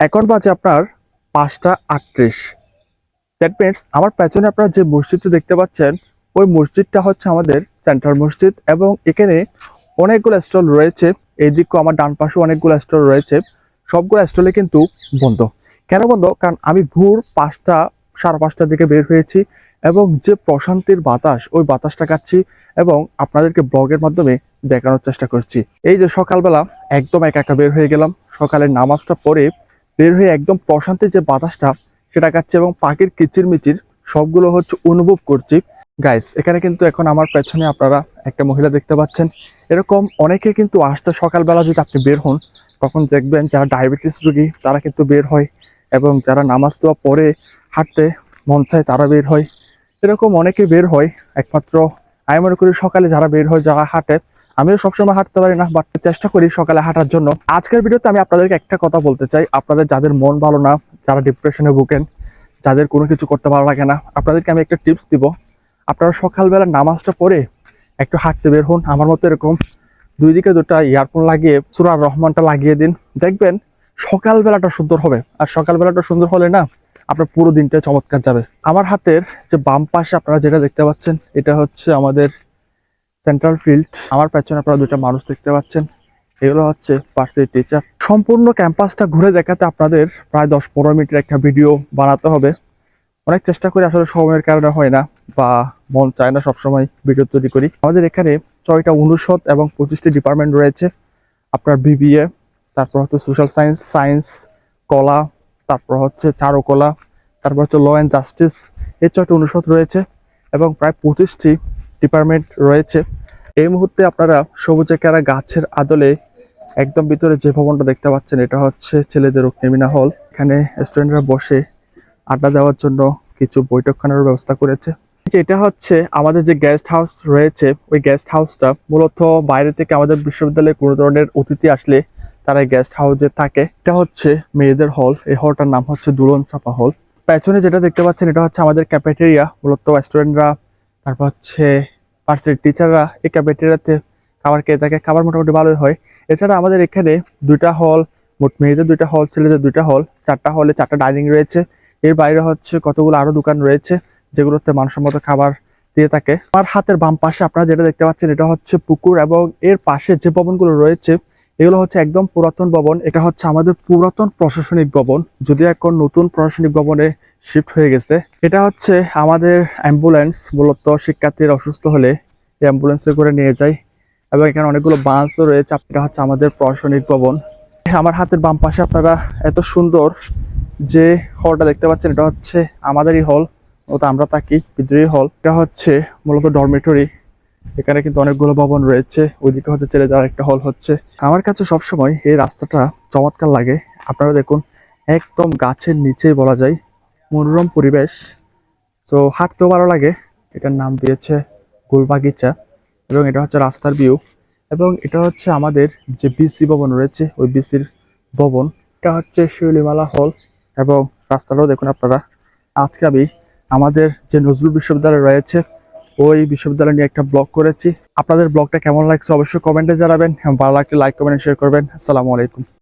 এখন বাজে আপনার 5টা 38। দ্যাট মিনস আমার পেছনে আপনারা যে মসজিদটা দেখতে পাচ্ছেন, ওই মসজিদটা হচ্ছে আমাদের সেন্ট্রাল মসজিদ এবং এখানে অনেকগুলো স্টল রয়েছে। এইদিকেও আমার ডান পাশে অনেকগুলো স্টল রয়েছে। সবগুলো স্টলে কিন্তু বন্ধ। কেন বন্ধ? কারণ আমি ভোর 5টা 5:30টার দিকে বের হয়েছি এবং যে প্রশান্তির বাতাস, ওই বাতাসটা খাচ্ছি এবং আপনাদেরকে ব্লগের মাধ্যমে দেখানোর চেষ্টা করছি। এই যে সকালবেলা একদম একা একা বের হয়ে গেলাম, সকালের নামাজটা পড়ে বের হয়ে একদম প্রশান্তির যে বাতাসটা সেটা খাচ্ছি এবং পাখির কিচিরমিচির সবগুলো হচ্ছে অনুভব করছি। গাইস, এখানে কিন্তু এখন আমার পেছনে আপনারা একটা মহিলা দেখতে পাচ্ছেন। এরকম অনেকে কিন্তু আসতে সকালবেলা যদি আপনি বের হন, তখন দেখবেন যারা ডায়াবেটিস রোগী তারা কিন্তু বের হয় এবং যারা নামাজ দোয়া পড়ে হাঁটতে মন চায় তারা বের হয়। এরকম অনেকে বের হয়। একমাত্র আমি মনে করি সকালে যারা বের হয়, যারা হাঁটে, আমিও সবসময় হাঁটতে পারি না, বাট চেষ্টা করি সকালে হাঁটার জন্য। আজকের ভিডিওতে আমি আপনাদেরকে একটা কথা বলতে চাই। আপনাদের যাদের মন ভালো না, যারা ডিপ্রেশনে ভুগেন, যাদের কোনো কিছু করতে ভালো লাগে না, আপনাদেরকে আমি একটা টিপস দিব। আপনারা সকালবেলা নামাজটা পড়ে একটু হাঁটতে বের হন। আমার মতো এরকম দুই দিকে দুটা ইয়ারফোন লাগিয়ে সূরা রহমানটা লাগিয়ে দিন, দেখবেন সকালবেলাটা সুন্দর হবে। আর সকালবেলাটা সুন্দর হলে না, আপনার পুরো দিনটা চমৎকার যাবে। আমার হাতের যে বাম পাশে আপনারা যেটা দেখতে পাচ্ছেন, এটা হচ্ছে আমাদের সেন্ট্রাল ফিল্ড। আমার পেছনে আপনারা দুটা মানুষ দেখতে পাচ্ছেন, এগুলো হচ্ছে ভার্সিটি টিচার। সম্পূর্ণ ক্যাম্পাসটা ঘুরে দেখাতে আপনাদের প্রায় 10-15 মিনিটের একটা ভিডিও বানাতে হবে। অনেক চেষ্টা করি, আসলে সময়ের কারণে হয় না বা মন চায় না সবসময় ভিডিও তৈরি করি। আমাদের এখানে 6টা অনুষদ এবং 25টি ডিপার্টমেন্ট রয়েছে। আপনার বিবিএ, তারপর হচ্ছে সোশ্যাল সায়েন্স, সায়েন্স, কলা, তারপর হচ্ছে চারুকলা, তারপর হচ্ছে ল অ্যান্ড জাস্টিস। এই 6টি অনুষদ রয়েছে এবং প্রায় 25টি ডিপার্টমেন্ট রয়েছে। এই মুহূর্তে আপনারা সবুজ একারা গাছের আদলে একদম ভিতরে যে ভবনটা দেখতে পাচ্ছেন, এটা হচ্ছে ছেলেদের সেমিনার হল। এখানে স্টুডেন্টরা বসে আড্ডা দেওয়ার জন্য কিছু বৈঠকখানার ব্যবস্থা করেছে। এটা হচ্ছে আমাদের যে গেস্ট হাউস রয়েছে, ওই গেস্ট হাউসটা মূলত বাইরে থেকে আমাদের বিশ্ববিদ্যালয়ে কোনো ধরনের অতিথি আসলে তারা এই গেস্ট হাউসে থাকে। এটা হচ্ছে মেয়েদের হল। এই হলটার নাম হচ্ছে দুলন চাপা হল। পেছনে যেটা দেখতে পাচ্ছেন, এটা হচ্ছে আমাদের ক্যাফেটেরিয়া। মূলত স্টুডেন্টরা, তারপর হচ্ছে ভার্সিটির টিচাররা এই ক্যাফেটেরিয়াতে খাবার খেয়ে থাকে। খাবার মোটামুটি ভালোই হয়। এছাড়া আমাদের এখানে দুইটা হল, মোট মেয়েদের 2টা হল, ছেলেদের 2টা হল, 4টা হলে 4টা ডাইনিং রয়েছে। এর বাইরে হচ্ছে কতগুলো আরো দোকান রয়েছে যেগুলোতে মানসম্মত খাবার দিয়ে থাকে। আমার হাতের বাম পাশে আপনারা যেটা দেখতে পাচ্ছেন, এটা হচ্ছে পুকুর এবং এর পাশে যে ভবনগুলো রয়েছে এগুলো হচ্ছে একদম পুরাতন ভবন। এটা হচ্ছে আমাদের পুরাতন প্রশাসনিক ভবন, যদিও এখন নতুন প্রশাসনিক ভবনে শিফট হয়ে গেছে। এটা হচ্ছে আমাদের অ্যাম্বুলেন্স। মূলত শিক্ষার্থীরা অসুস্থ হলে এই অ্যাম্বুলেন্সে করে নিয়ে যায় এবং এখানে অনেকগুলো বাসও রয়েছে। এটা হচ্ছে আমাদের প্রশাসনিক ভবন। আমার হাতের বাম পাশে আপনারা এত সুন্দর যে হলটা দেখতে পাচ্ছেন, এটা হচ্ছে আমাদেরই হল। মূলত আমরা থাকি বিদ্রোহী হল। এটা হচ্ছে মূলত ডরমেটরি। এখানে কিন্তু অনেকগুলো ভবন রয়েছে। ওইদিকে হচ্ছে ছেলেদের একটা হল হচ্ছে। আমার কাছে সবসময় এই রাস্তাটা চমৎকার লাগে। আপনারা দেখুন, একদম গাছের নিচেই বলা যায়, মনোরম পরিবেশ। তো হাঁটতেও ভালো লাগে। এটার নাম দিয়েছে গোলবাগিচা এবং এটা হচ্ছে রাস্তার ভিউ। এবং এটা হচ্ছে আমাদের যে বিসি ভবন রয়েছে, ওই বিসির ভবন। এটা হচ্ছে শিউলিমালা হল এবং রাস্তাটাও দেখুন আপনারা। আজকে আমি আমাদের যে নজরুল বিশ্ববিদ্যালয় রয়েছে, ওই বিশ্ববিদ্যালয় নিয়ে একটা ব্লগ করেছি। আপনাদের ব্লগটা কেমন লাগছে অবশ্যই কমেন্টে জানাবেন এবং ভালো লাগলে লাইক, কমেন্ট, শেয়ার করবেন। আসসালামু আলাইকুম।